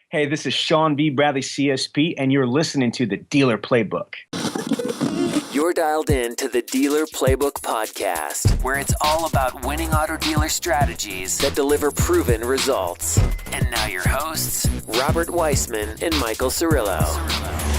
Hey, this is Sean V. Bradley, CSP, and you're listening to the Dealer Playbook. You're dialed in to the Dealer Playbook podcast, where it's all about winning auto dealer strategies that deliver proven results. And now your hosts, Robert Weissman and Michael Cirillo.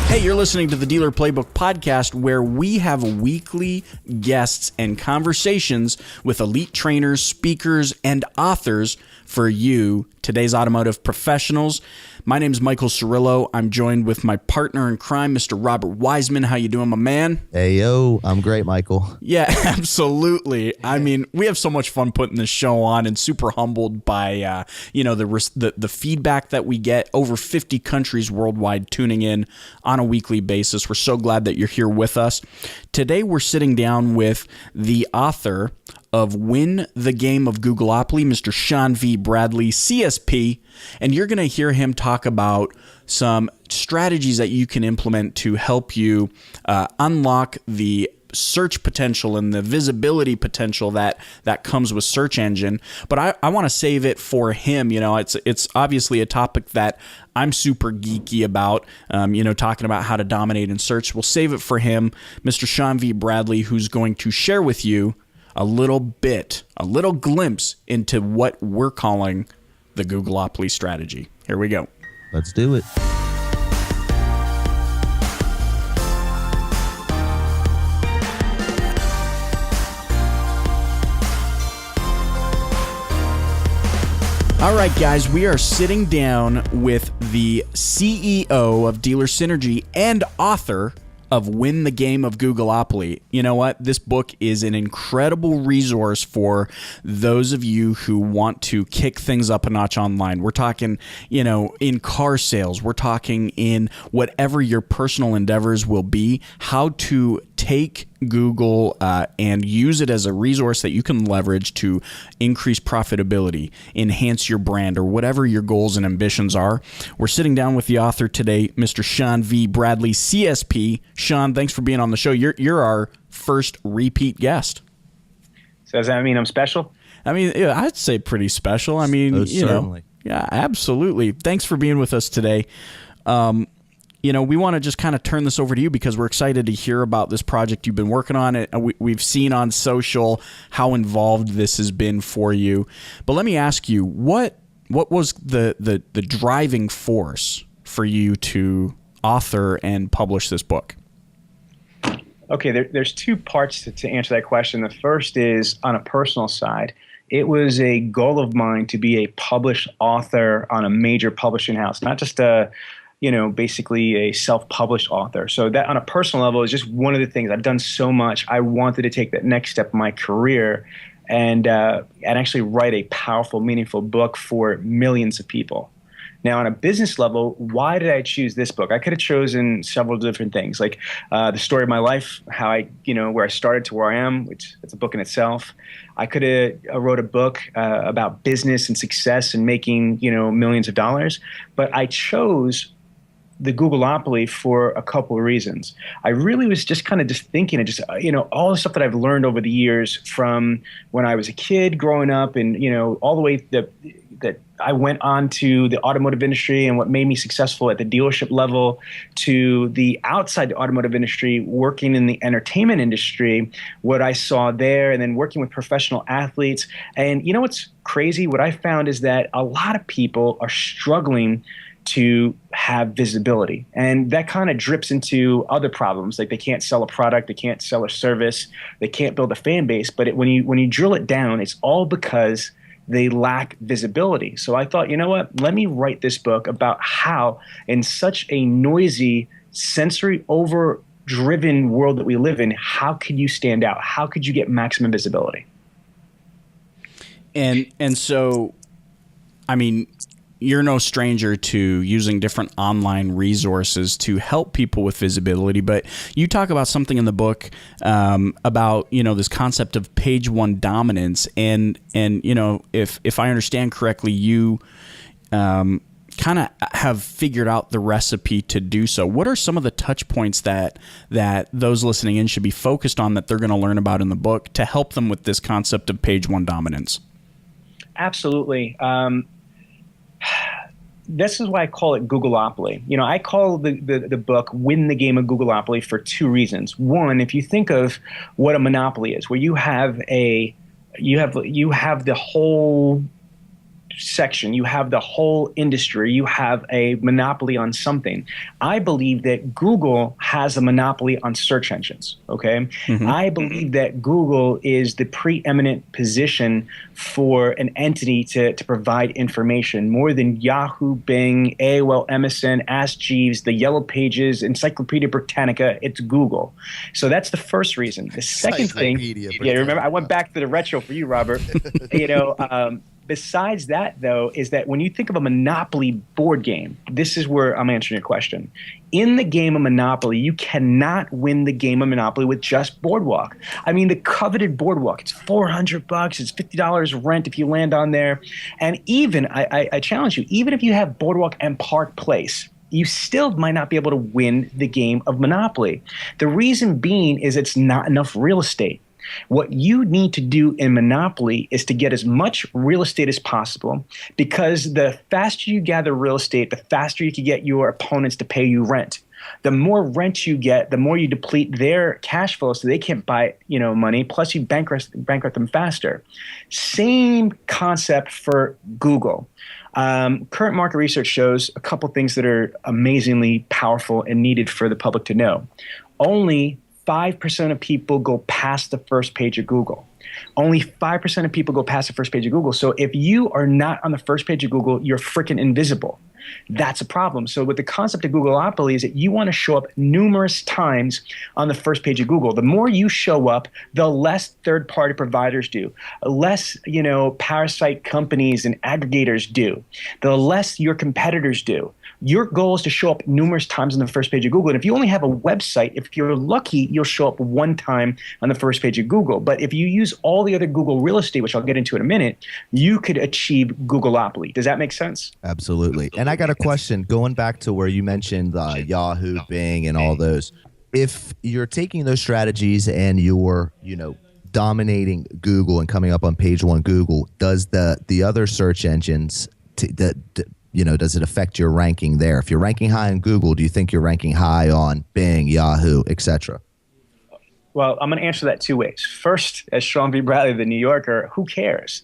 Hey, you're listening to the Dealer Playbook podcast, where we have weekly guests and conversations with elite trainers, speakers, and authors for you, today's automotive professionals. My name is Michael Cirillo. I'm joined with my partner in crime, Mr. Robert Weissman. How you doing, my man? Hey, yo. I'm great, Michael. Yeah, absolutely. I mean, we have so much fun putting this show on, and super humbled by, the feedback that we get. Over 50 countries worldwide tuning in on a weekly basis. We're so glad that you're here with us. Today, we're sitting down with the author of Win the Game of Googleopoly, Mr. Sean V. Bradley, CSP, and you're going to hear him talk about some strategies that you can implement to help you unlock the search potential and the visibility potential that comes with search engine. But I want to save it for him. You know, it's obviously a topic that I'm super geeky about, talking about how to dominate in search. We'll save it for him, Mr. Sean V. Bradley, who's going to share with you a little glimpse into what we're calling the Googleopoly strategy. Here we go. Let's do it. All right, guys, we are sitting down with the CEO of Dealer Synergy and author of Win the Game of Googleopoly. You know what? This book is an incredible resource for those of you who want to kick things up a notch online. We're talking, in car sales. We're talking in whatever your personal endeavors will be, how to take Google and use it as a resource that you can leverage to increase profitability, enhance your brand, or whatever your goals and ambitions are. We're sitting down with the author today, Mr. Sean V. Bradley, CSP. Sean, thanks for being on the show. You're our first repeat guest. So does that mean I'm special? I mean, yeah, I'd say pretty special. I mean, certainly. Yeah, absolutely. Thanks for being with us today. We want to just kind of turn this over to you because we're excited to hear about this project you've been working on. We've seen on social how involved this has been for you. But let me ask you, what was the driving force for you to author and publish this book? Okay, there's two parts to answer that question. The first is on a personal side. It was a goal of mine to be a published author on a major publishing house, not just basically a self-published author. So that on a personal level is just one of the things. I've done so much. I wanted to take that next step in my career and actually write a powerful, meaningful book for millions of people. Now, on a business level, why did I choose this book? I could have chosen several different things, like the story of my life, how where I started to where I am, which it's a book in itself. I could have wrote a book about business and success and making, millions of dollars. But I chose the Googleopoly for a couple of reasons. I really was just thinking and all the stuff that I've learned over the years from when I was a kid growing up and, all the way that I went on to the automotive industry and what made me successful at the dealership level to the outside the automotive industry, working in the entertainment industry, what I saw there, and then working with professional athletes. And you know what's crazy? What I found is that a lot of people are struggling to have visibility. And that kind of drips into other problems. Like they can't sell a product, they can't sell a service, they can't build a fan base. But when you drill it down, it's all because they lack visibility. So I thought, you know what, let me write this book about how in such a noisy, sensory overdriven world that we live in, how could you stand out? How could you get maximum visibility? And so, I mean, you're no stranger to using different online resources to help people with visibility, but you talk about something in the book about, this concept of page one dominance. And if I understand correctly, you kind of have figured out the recipe to do so. What are some of the touch points that those listening in should be focused on that they're going to learn about in the book to help them with this concept of page one dominance? Absolutely. this is why I call it Googleopoly. I call the book Win the Game of Googleopoly for two reasons. One, if you think of what a monopoly is, where you have the whole section, you have the whole industry, you have a monopoly on something. I believe that Google has a monopoly on search engines. Okay. I believe that Google is the preeminent position for an entity to provide information more than Yahoo, Bing, AOL, MSN, Ask Jeeves, the Yellow Pages, Encyclopedia Britannica. It's Google. So that's the first reason. The second thing, remember, I went back to the retro for you, Robert. Besides that, though, is that when you think of a Monopoly board game, this is where I'm answering your question. In the game of Monopoly, you cannot win the game of Monopoly with just Boardwalk. I mean, the coveted Boardwalk, it's $400, it's $50 rent if you land on there. And even, I challenge you, even if you have Boardwalk and Park Place, you still might not be able to win the game of Monopoly. The reason being is it's not enough real estate. What you need to do in Monopoly is to get as much real estate as possible, because the faster you gather real estate, the faster you can get your opponents to pay you rent. The more rent you get, the more you deplete their cash flow so they can't buy money, plus you bankrupt them faster. Same concept for Google. Current market research shows a couple things that are amazingly powerful and needed for the public to know. Only 5% of people go past the first page of Google. Only 5% of people go past the first page of Google. So if you are not on the first page of Google, you're freaking invisible. That's a problem. So with the concept of Googleopoly is that you want to show up numerous times on the first page of Google. The more you show up, the less third-party providers do, less, parasite companies and aggregators do, the less your competitors do. Your goal is to show up numerous times on the first page of Google. And if you only have a website, if you're lucky, you'll show up one time on the first page of Google. But if you use all the other Google real estate, which I'll get into in a minute, you could achieve Googleopoly. Does that make sense? Absolutely. And I got a question going back to where you mentioned Yahoo, Bing, and all those. If you're taking those strategies and you're, dominating Google and coming up on page one Google, does the other search engines does it affect your ranking there? If you're ranking high on Google, do you think you're ranking high on Bing, Yahoo, etc.? Well, I'm going to answer that two ways. First, as Sean B. Bradley, the New Yorker, who cares?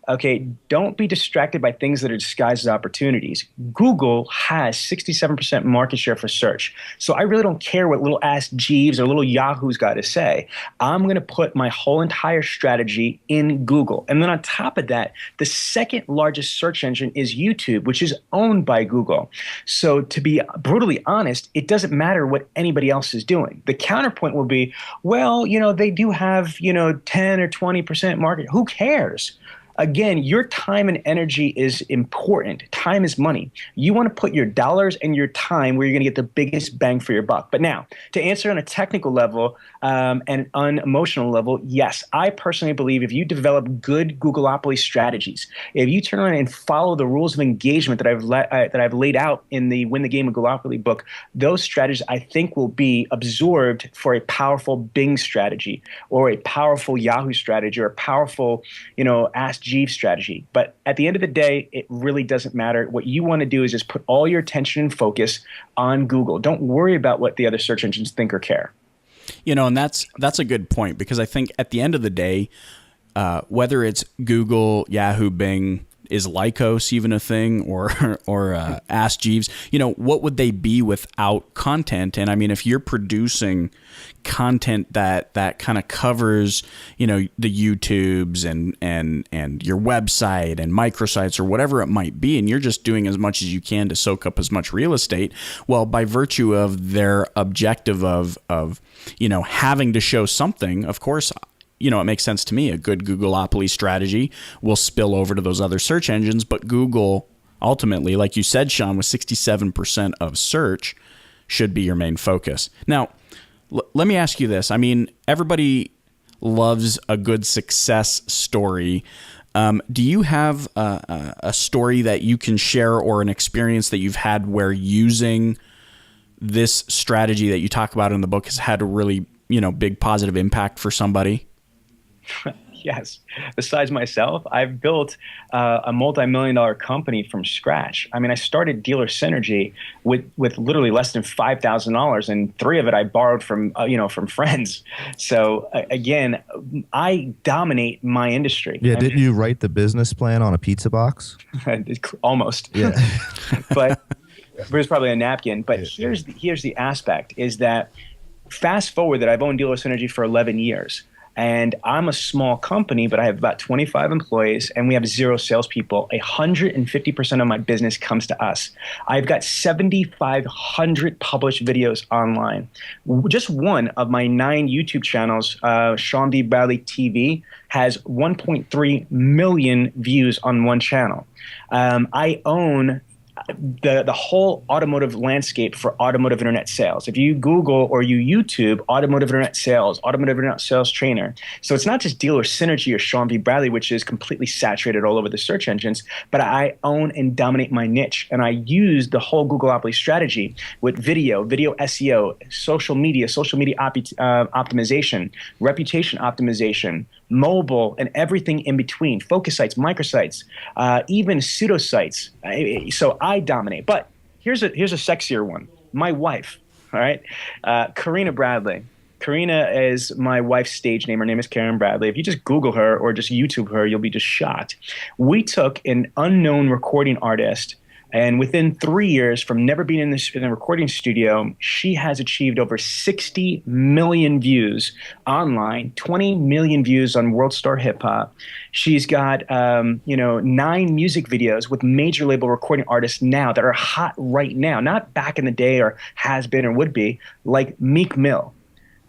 Okay, don't be distracted by things that are disguised as opportunities. Google has 67% market share for search. So I really don't care what little Ask Jeeves or little Yahoo's got to say. I'm going to put my whole entire strategy in Google. And then on top of that, the second largest search engine is YouTube, which is owned by Google. So to be brutally honest, it doesn't matter what anybody else is doing. The counterpoint will be, well, they do have, 10 or 20% market. Who cares? Again, your time and energy is important. Time is money. You want to put your dollars and your time where you're going to get the biggest bang for your buck. But now, to answer on a technical level and an unemotional level, yes, I personally believe if you develop good Googleopoly strategies, if you turn around and follow the rules of engagement that I've laid out in the Win the Game of Googleopoly book, those strategies I think will be absorbed for a powerful Bing strategy or a powerful Yahoo strategy or a powerful, Ask Jeeves strategy. But at the end of the day, it really doesn't matter. What you want to do is just put all your attention and focus on Google. Don't worry about what the other search engines think or care. And that's a good point, because I think at the end of the day, whether it's Google, Yahoo, Bing, is Lycos even a thing, or Ask Jeeves? What would they be without content? And I mean, if you're producing content that kind of covers, the YouTubes and your website and microsites or whatever it might be, and you're just doing as much as you can to soak up as much real estate, well, by virtue of their objective of having to show something, of course, it makes sense to me. A good Googleopoly strategy will spill over to those other search engines, but Google ultimately, like you said, Sean, with 67% of search, should be your main focus. Now, let me ask you this. I mean, everybody loves a good success story. Do you have a story that you can share, or an experience that you've had where using this strategy that you talk about in the book has had a really, big positive impact for somebody? Yes. Besides myself, I've built a multi-million-dollar company from scratch. I mean, I started Dealer Synergy with literally less than $5,000, and three of it I borrowed from from friends. So again, I dominate my industry. Yeah, didn't you write the business plan on a pizza box? Almost. Yeah. But there's probably a napkin. But here's the aspect is that fast forward that I've owned Dealer Synergy for 11 years. And I'm a small company, but I have about 25 employees, and we have 0 salespeople. 150% of my business comes to us. I've got 7,500 published videos online. Just one of my 9 YouTube channels, Sean B. Bradley TV, has 1.3 million views on one channel. I own the whole automotive landscape for automotive internet sales. If you Google or you YouTube automotive internet sales trainer. So it's not just Dealer Synergy or Sean V. Bradley, which is completely saturated all over the search engines, but I own and dominate my niche. And I use the whole Googleopoly strategy with video SEO, social media optimization, reputation optimization, mobile, and everything in between, focus sites, microsites, even pseudo sites. So I dominate. But here's a sexier one. My wife, all right, Karina Bradley. Karina is my wife's stage name. Her name is Karen Bradley. If you just Google her or just YouTube her, you'll be just shocked. We took an unknown recording artist, and within 3 years from never being in the recording studio, she has achieved over 60 million views online, 20 million views on World Star Hip Hop. She's got 9 music videos with major label recording artists now that are hot right now, not back in the day or has been or would be, like Meek Mill,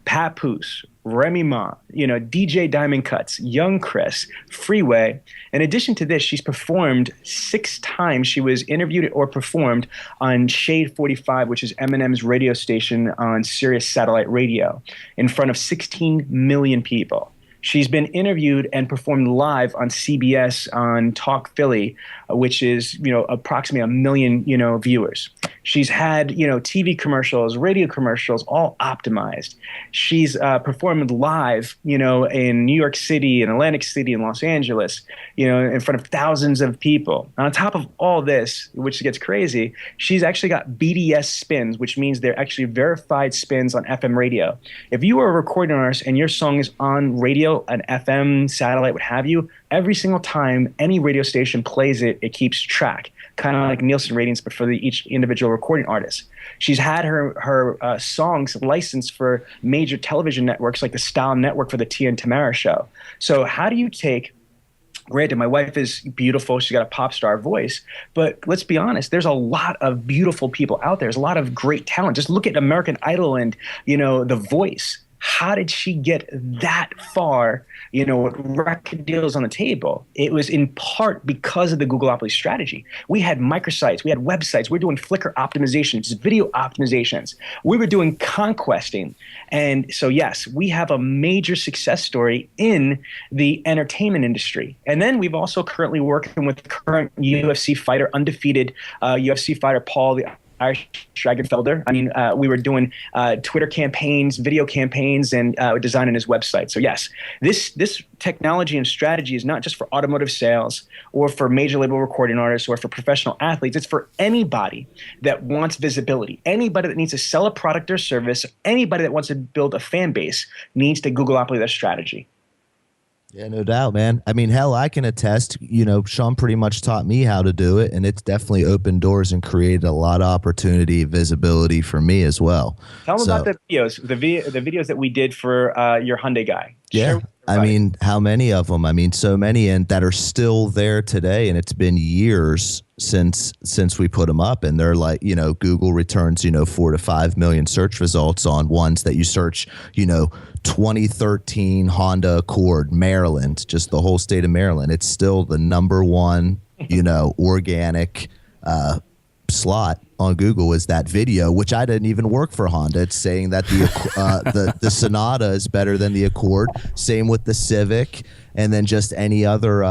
Papoose, Remy Ma, DJ Diamond Cuts, Young Chris, Freeway. In addition to this, she's performed 6 times. She was interviewed or performed on Shade 45, which is Eminem's radio station on Sirius Satellite Radio, in front of 16 million people. She's been interviewed and performed live on CBS on Talk Philly, which is, approximately 1 million, viewers. She's had, TV commercials, radio commercials, all optimized. She's performed live, in New York City, in Atlantic City, in Los Angeles, in front of thousands of people. And on top of all this, which gets crazy, she's actually got BDS spins, which means they're actually verified spins on FM radio. If you are a recording artist and your song is on radio, an FM, satellite, what have you, every single time any radio station plays it, it keeps track, kind of like Nielsen ratings, but for each individual recording artist. She's had her songs licensed for major television networks like the Style Network for the Tia and Tamara show. So how do you take, granted, my wife is beautiful, she's got a pop star voice, but let's be honest, there's a lot of beautiful people out there. There's a lot of great talent. Just look at American Idol and, The Voice. How did she get that far, with record deals on the table? It was in part because of the Googleopoly strategy. We had microsites, we had websites, we were doing Flickr optimizations, video optimizations. We were doing conquesting. And so, yes, we have a major success story in the entertainment industry. And then we've also currently working with current UFC fighter, undefeated UFC fighter Paul, the Irish Dragonfelder. I mean, we were doing Twitter campaigns, video campaigns, and designing his website. So yes, this technology and strategy is not just for automotive sales or for major label recording artists or for professional athletes. It's for anybody that wants visibility, anybody that needs to sell a product or service, anybody that wants to build a fan base needs to Googleopoly their strategy. Yeah, no doubt, man. I mean, hell, I can attest, Sean pretty much taught me how to do it, and it's definitely opened doors and created a lot of opportunity, visibility for me as well. Tell them about the videos, the videos that we did for your Hyundai guy. Yeah. I mean, how many of them? I mean, so many, and that are still there today, and it's been years since we put them up, and they're like, Google returns, 4 to 5 million search results on ones that you search, 2013 Honda Accord, Maryland, just the whole state of Maryland. It's still the #1, organic slot on Google is that video, which I didn't even work for Honda. It's saying that the Sonata is better than the Accord. Same with the Civic, and then just any other,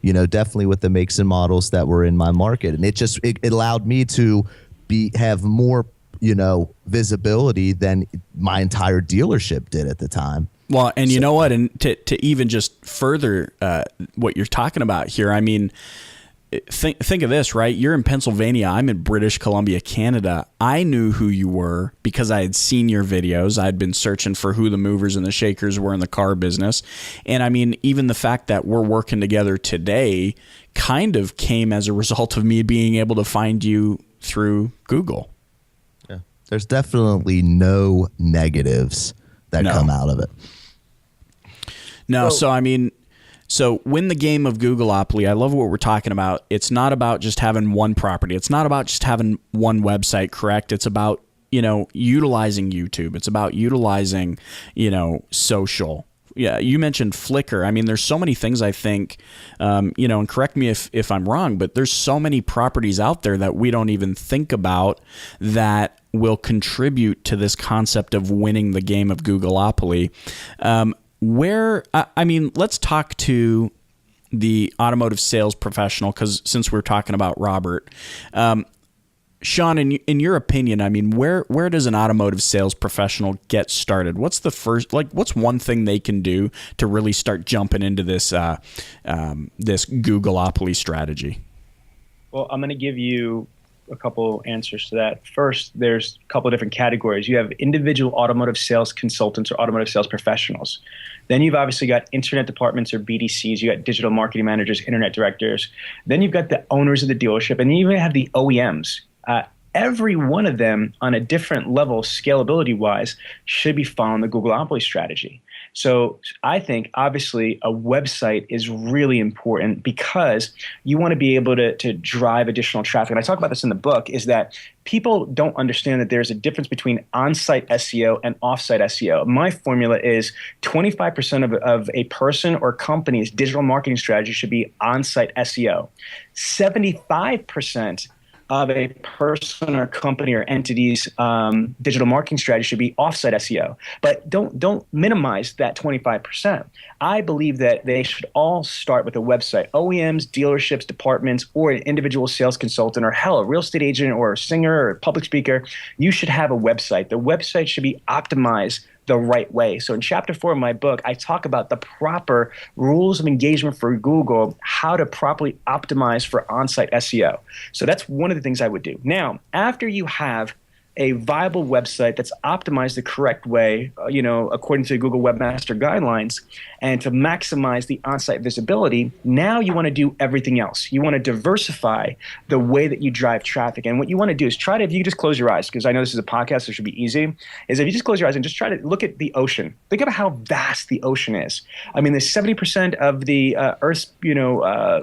definitely with the makes and models that were in my market. And it allowed me to have more, visibility than my entire dealership did at the time. Well, and you know what? And to even just further what you're talking about here, I mean, think of this, right? You're in Pennsylvania. I'm in British Columbia, Canada. I knew who you were because I had seen your videos. I'd been searching for who the movers and the shakers were in the car business. And I mean, even the fact that we're working together today kind of came as a result of me being able to find you through Google. Yeah. There's definitely no negatives that come out of it. No, so I mean, so win the game of Googleopoly. I love what we're talking about. It's not about just having one property. It's not about just having one website, correct? It's about, utilizing YouTube. It's about utilizing, social. Yeah, you mentioned Flickr. I mean, there's so many things I think, and correct me if I'm wrong, but there's so many properties out there that we don't even think about that will contribute to this concept of winning the game of Googleopoly. Let's talk to the automotive sales professional, because since we're talking about Robert, Sean, in your opinion, I mean, where does an automotive sales professional get started? What's what's one thing they can do to really start jumping into this this Googleopoly strategy? Well, I'm going to give you a couple answers to that. First, there's a couple of different categories. You have individual automotive sales consultants or automotive sales professionals. Then you've obviously got internet departments or BDCs. You got digital marketing managers, internet directors. Then you've got the owners of the dealership, and then you even have the OEMs. Every one of them on a different level, scalability-wise, should be following the Googleopoly strategy. So I think, obviously, a website is really important because you want to be able to drive additional traffic. And I talk about this in the book, is that people don't understand that there's a difference between on-site SEO and off-site SEO. My formula is 25% of a person or company's digital marketing strategy should be on-site SEO. 75% of a person or company or entity's digital marketing strategy should be offsite SEO. But don't minimize that 25%. I believe that they should all start with a website. OEMs, dealerships, departments, or an individual sales consultant, or hell, a real estate agent or a singer or a public speaker, you should have a website. The website should be optimized the right way. So in chapter 4 of my book, I talk about the proper rules of engagement for Google, how to properly optimize for on-site SEO. So that's one of the things I would do. Now, after you have a viable website that's optimized the correct way, according to Google Webmaster Guidelines, and to maximize the on-site visibility, now you want to do everything else. You want to diversify the way that you drive traffic. And what you want to do is if you just close your eyes, because I know this is a podcast, so it should be easy, is if you just close your eyes and just try to look at the ocean. Think about how vast the ocean is. I mean, there's 70% of the Earth's,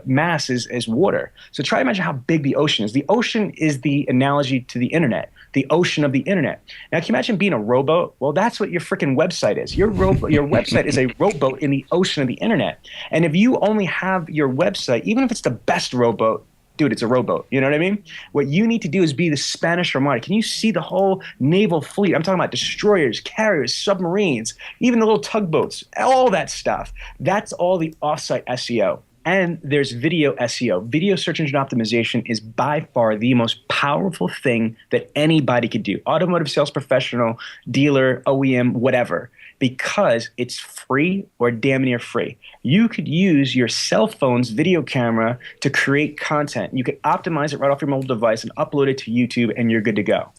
mass is water. So try to imagine how big the ocean is. The ocean is the analogy to the internet. The ocean of the internet. Now, can you imagine being a rowboat? Well, that's what your freaking website is. Your website is a rowboat in the ocean of the internet. And if you only have your website, even if it's the best rowboat, dude, it's a rowboat. You know what I mean? What you need to do is be the Spanish Armada. Can you see the whole naval fleet? I'm talking about destroyers, carriers, submarines, even the little tugboats, all that stuff. That's all the offsite SEO. And there's video SEO. Video search engine optimization is by far the most powerful thing that anybody could do. Automotive sales professional, dealer, OEM, whatever. Because it's free or damn near free. You could use your cell phone's video camera to create content. You could optimize it right off your mobile device and upload it to YouTube, and you're good to go.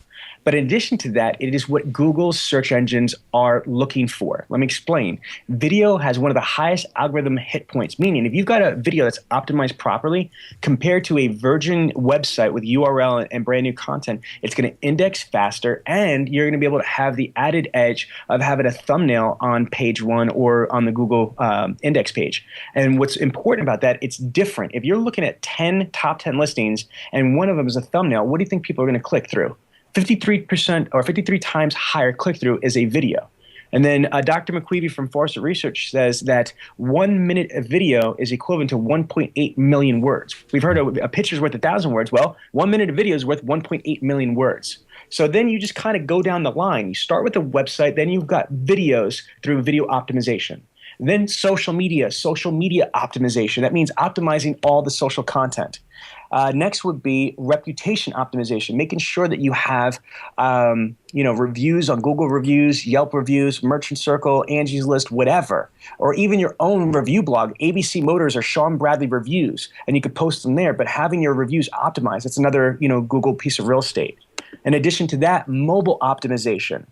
But in addition to that, it is what Google's search engines are looking for. Let me explain. Video has one of the highest algorithm hit points, meaning if you've got a video that's optimized properly compared to a virgin website with URL and brand new content, it's going to index faster, and you're going to be able to have the added edge of having a thumbnail on page 1 or on the Google index page. And what's important about that, it's different. If you're looking at 10 top 10 listings and one of them is a thumbnail, what do you think people are going to click through? 53% or 53 times higher click-through is a video. And then Dr. McQueevy from Forrester Research says that 1 minute of video is equivalent to 1.8 million words. We've heard a picture's worth 1,000 words. Well, 1 minute of video is worth 1.8 million words. So then you just kind of go down the line. You start with a website, then you've got videos through video optimization. Then social media optimization. That means optimizing all the social content. Next would be reputation optimization, making sure that you have reviews on Google Reviews, Yelp Reviews, Merchant Circle, Angie's List, whatever, or even your own review blog, ABC Motors or Sean Bradley Reviews, and you could post them there. But having your reviews optimized, that's another Google piece of real estate. In addition to that, mobile optimization.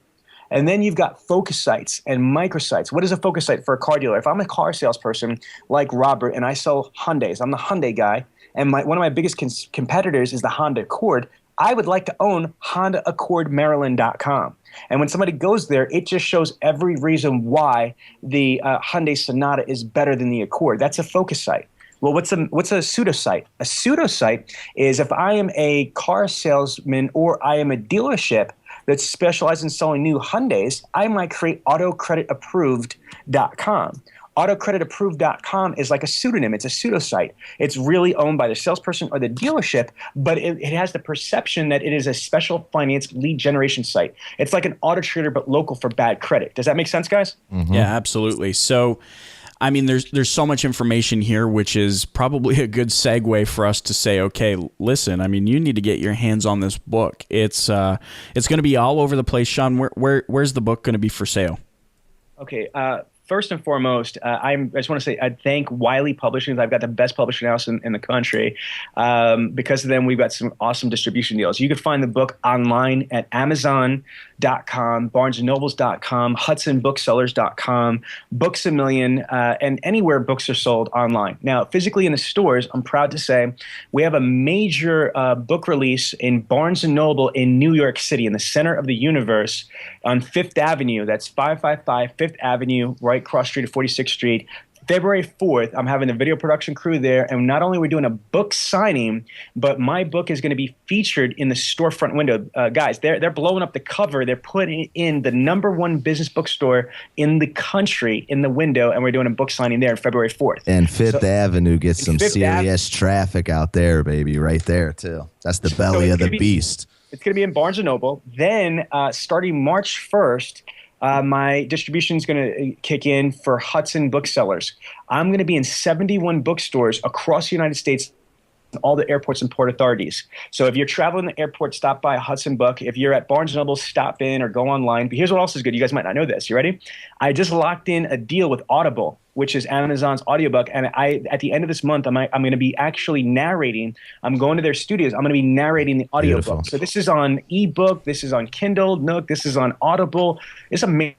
And then you've got focus sites and microsites. What is a focus site for a car dealer? If I'm a car salesperson like Robert and I sell Hyundais, I'm the Hyundai guy, and one of my biggest competitors is the Honda Accord, I would like to own HondaAccordMaryland.com. And when somebody goes there, it just shows every reason why the Hyundai Sonata is better than the Accord. That's a focus site. Well, what's a pseudo-site? A pseudo-site is if I am a car salesman or I am a dealership that specializes in selling new Hyundais, I might create AutoCreditApproved.com. AutoCreditApproved.com is like a pseudonym. It's a pseudo-site. It's really owned by the salesperson or the dealership, but it has the perception that it is a special finance lead generation site. It's like an auto trader, but local for bad credit. Does that make sense, guys? Mm-hmm. Yeah, absolutely. So, I mean, there's so much information here, which is probably a good segue for us to say, okay, listen, I mean, you need to get your hands on this book. It's going to be all over the place. Sean, where's the book going to be for sale? Okay. First and foremost, I just want to say I thank Wiley Publishing. I've got the best publishing house in the country. Because of them, we've got some awesome distribution deals. You can find the book online at Amazon.com, BarnesandNobles.com, HudsonBooksellers.com, Books A Million, and anywhere books are sold online. Now, physically in the stores, I'm proud to say we have a major book release in Barnes & Noble in New York City, in the center of the universe on 5th Avenue. That's 555 5th Avenue, right cross street of 46th Street. February 4th, I'm having the video production crew there, and not only are we doing a book signing, but my book is going to be featured in the storefront window. Guys, they're blowing up the cover. They're putting in the #1 business bookstore in the country in the window, and we're doing a book signing there on February 4th. And Fifth Avenue gets some serious traffic out there, baby, right there, too. That's the belly of the beast. It's going to be in Barnes & Noble. Then, starting March 1st, my distribution is going to kick in for Hudson Booksellers. I'm going to be in 71 bookstores across the United States, all the airports and port authorities. So if you're traveling the airport, stop by a Hudson Book. If you're at Barnes & Noble, stop in or go online. But here's what else is good. You guys might not know this. You ready? I just locked in a deal with Audible, which is Amazon's audiobook. And at the end of this month, I'm going to be actually narrating. I'm going to their studios. I'm going to be narrating the audiobook. Beautiful. So this is on ebook. This is on Kindle, Nook. This is on Audible. It's a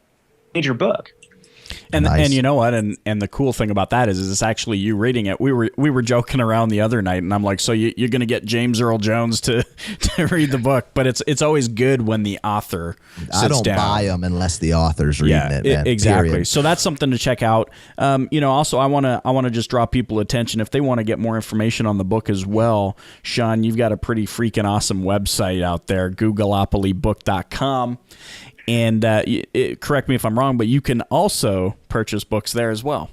major book. And Nice. and you know what? And the cool thing about that is it's actually you reading it. We were joking around the other night, and I'm like, so you're going to get James Earl Jones to read the book, but it's always good when the author sits down. I don't buy them unless the author's reading it, man. Exactly. Period. So that's something to check out. Also I want to just draw people attention if they want to get more information on the book as well. Sean, you've got a pretty freaking awesome website out there, Googleopolybook.com. And correct me if I'm wrong, but you can also purchase books there as well.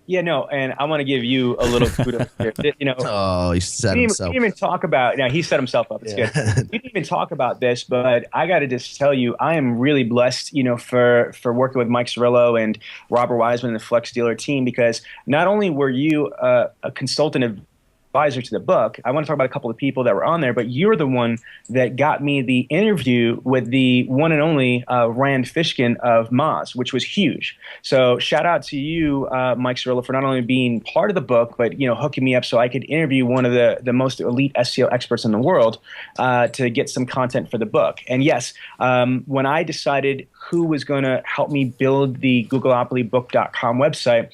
Yeah, no, and I want to give you a little kudos here. Oh, he set himself. He didn't even talk about. Now he set himself up. It's good. He didn't even talk about this, but I got to just tell you, I am really blessed, for working with Mike Cirillo and Robert Wiseman and the Flex Dealer team, because not only were you a consultant advisor to the book, I want to talk about a couple of people that were on there, but you're the one that got me the interview with the one and only Rand Fishkin of Moz, which was huge. So shout out to you, Mike Cirillo, for not only being part of the book, but hooking me up so I could interview one of the most elite SEO experts in the world to get some content for the book. And yes, when I decided who was going to help me build the Googleopolybook.com website,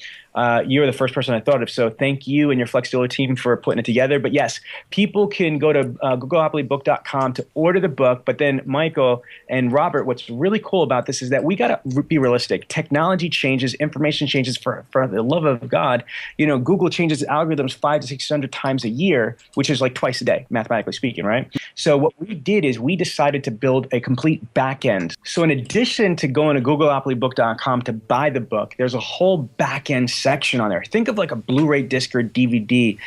you're the first person I thought of. So thank you and your Flex Dealer team for putting it together. But yes, people can go to Googleopolybook.com to order the book. But then Michael and Robert, what's really cool about this is that we got to be realistic. Technology changes, information changes. For the love of God, Google changes algorithms 500 to 600 times a year, which is like twice a day, mathematically speaking, right? So what we did is we decided to build a complete back end. So in addition to going to Googleopolybook.com to buy the book, there's a whole back end section on there. Think of like a Blu-ray disc or DVD,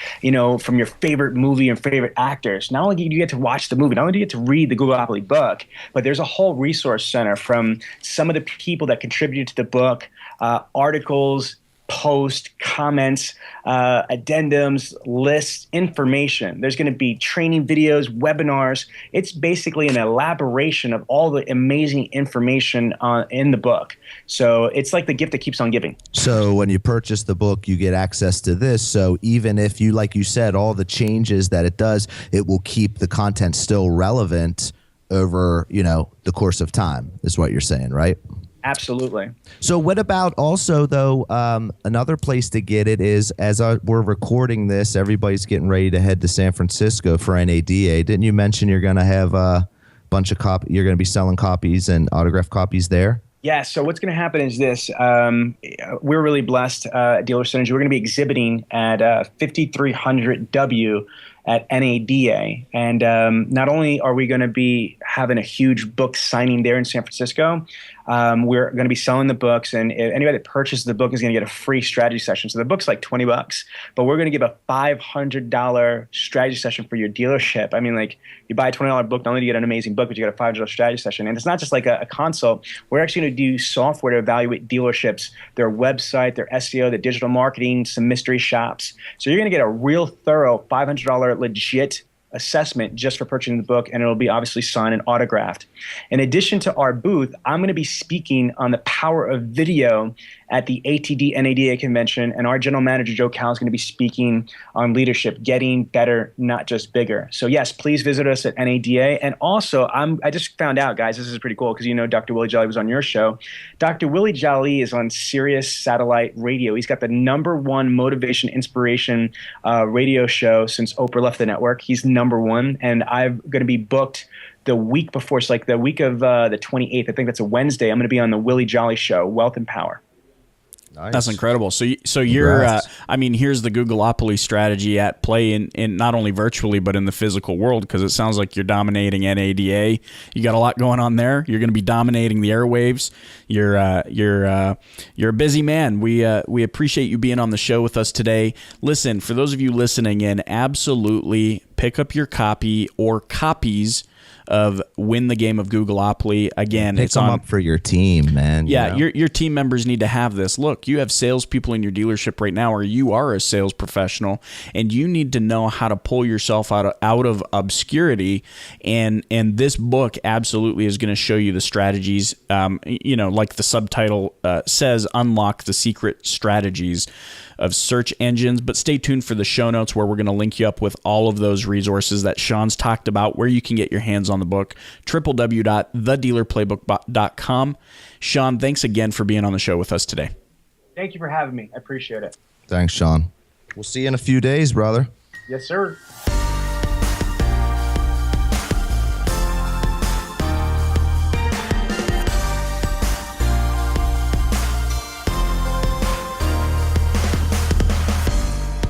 from your favorite movie and favorite actors. Not only do you get to watch the movie, not only do you get to read the Googleopoly book, but there's a whole resource center from some of the people that contributed to the book, articles, posts, comments, addendums, lists, information. There's going to be training videos, webinars. It's basically an elaboration of all the amazing information in the book. So it's like the gift that keeps on giving. So when you purchase the book, you get access to this. So even if you, like you said, all the changes that it does, it will keep the content still relevant over, the course of time, is what you're saying, right? Absolutely. So what about also, though, another place to get it is, as we're recording this, everybody's getting ready to head to San Francisco for NADA. Didn't you mention you're going to have a bunch of you're going to be selling copies and autographed copies there? Yeah, so what's going to happen is this. We're really blessed at Dealer Synergy. We're going to be exhibiting at 5300W at NADA. And not only are we going to be having a huge book signing there in San Francisco, we're going to be selling the books, and anybody that purchases the book is going to get a free strategy session. So the book's like $20, but we're going to give a $500 strategy session for your dealership. I mean, like, you buy a $20 book, not only do you get an amazing book, but you get a $500 strategy session. And it's not just like a consult. We're actually going to do software to evaluate dealerships, their website, their SEO, their digital marketing, some mystery shops. So you're going to get a real thorough $500 legit assessment just for purchasing the book, and it'll be obviously signed and autographed. In addition to our booth, I'm going to be speaking on the power of video at the ATD NADA convention, and our general manager, Joe Cal, is going to be speaking on leadership, getting better, not just bigger. So yes, please visit us at NADA. And also, I just found out, guys, this is pretty cool because Dr. Willie Jolly was on your show. Dr. Willie Jolly is on Sirius Satellite Radio. He's got the #1 motivation, inspiration radio show since Oprah left the network. He's #1, and I'm going to be booked the week before. It's like the week of the 28th. I think that's a Wednesday. I'm going to be on the Willie Jolly Show, Wealth and Power. Nice. That's incredible. So you're, here's the Googleopoly strategy at play in not only virtually, but in the physical world, because it sounds like you're dominating NADA. You got a lot going on there. You're going to be dominating the airwaves. You're a busy man. We appreciate you being on the show with us today. Listen, for those of you listening in, absolutely pick up your copy or copies of Win the Game of Googleopoly. Again, pick them up for your team, man. Yeah, your team members need to have this. Look, you have salespeople in your dealership right now, or you are a sales professional, and you need to know how to pull yourself out of obscurity. And this book absolutely is going to show you the strategies. Like the subtitle says, unlock the secret strategies of search engines. But stay tuned for the show notes, where we're going to link you up with all of those resources that Sean's talked about, where you can get your hands on the book, www.thedealerplaybook.com. Sean, thanks again for being on the show with us today. Thank you for having me. I appreciate it. Thanks, Sean. We'll see you in a few days, brother. Yes, sir.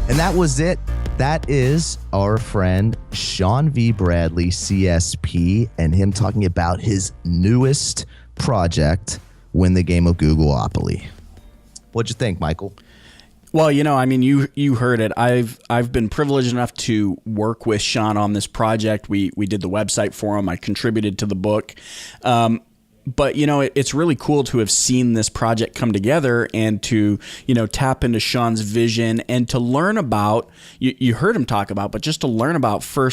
And that was it. That is our friend Sean V. Bradley, CSP, and him talking about his newest project, Win the Game of Googleopoly. What'd you think, Michael? Well, you heard it. I've been privileged enough to work with Sean on this project. We did the website for him. I contributed to the book. But, it's really cool to have seen this project come together and to, tap into Sean's vision and to learn about, you heard him talk about, but just to learn about for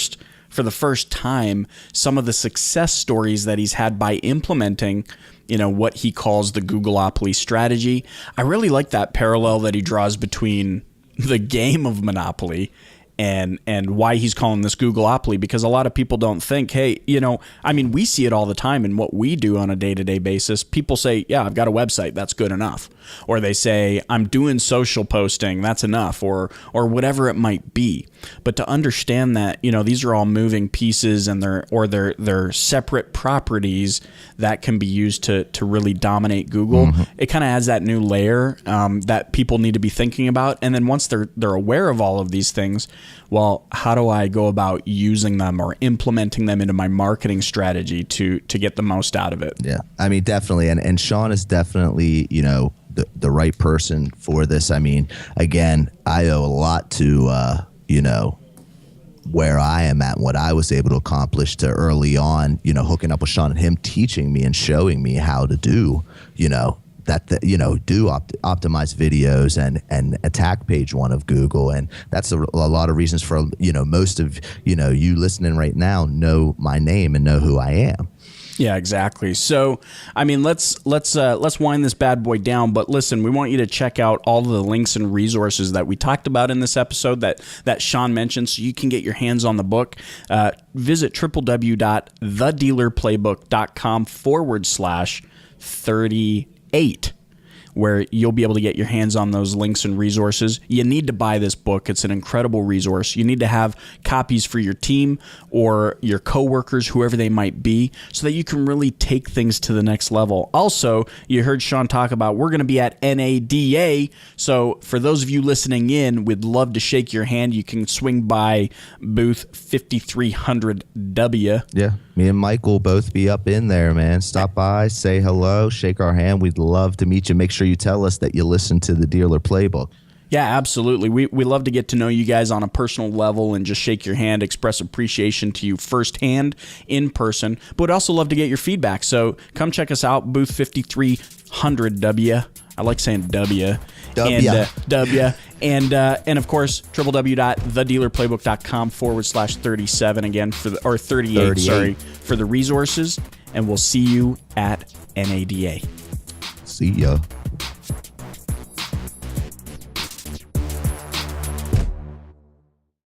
the first time, some of the success stories that he's had by implementing, what he calls the Googleopoly strategy. I really like that parallel that he draws between the game of Monopoly and why he's calling this Googleopoly, because a lot of people don't think, hey, we see it all the time in what we do on a day-to-day basis. People say, yeah, I've got a website, that's good enough. Or they say, I'm doing social posting, that's enough, or whatever it might be. But to understand that, these are all moving pieces and they're separate properties that can be used to really dominate Google. Mm-hmm. It kind of adds that new layer that people need to be thinking about. And then once they're aware of all of these things, well, how do I go about using them or implementing them into my marketing strategy to get the most out of it? Yeah, definitely. And Sean is definitely, the right person for this. Again, I owe a lot to, where I am at, what I was able to accomplish to early on, hooking up with Sean and him teaching me and showing me how to do, that do optimize videos and attack page one of Google, and that's a lot of reasons for most of you listening right now know my name and know who I am. Yeah, exactly. So, I mean, let's wind this bad boy down. But listen, we want you to check out all of the links and resources that we talked about in this episode that Sean mentioned, so you can get your hands on the book. Visit www.thedealerplaybook.com/38. where you'll be able to get your hands on those links and resources. You need to buy this book. It's an incredible resource. You need to have copies for your team or your coworkers, whoever they might be, so that you can really take things to the next level. Also, you heard Sean talk about we're going to be at NADA. So for those of you listening in, we'd love to shake your hand. You can swing by booth 5300W. Yeah, me and Mike will both be up in there, man. Stop by, say hello, shake our hand. We'd love to meet you. Make sure you tell us that you listen to the Dealer Playbook. Yeah, absolutely. We love to get to know you guys on a personal level and just shake your hand, express appreciation to you firsthand in person, but we'd also love to get your feedback. So come check us out, booth 5300W. I like saying W. And of course, www.thedealerplaybook.com/37 again or 38, sorry, for the resources. And we'll see you at NADA. See ya.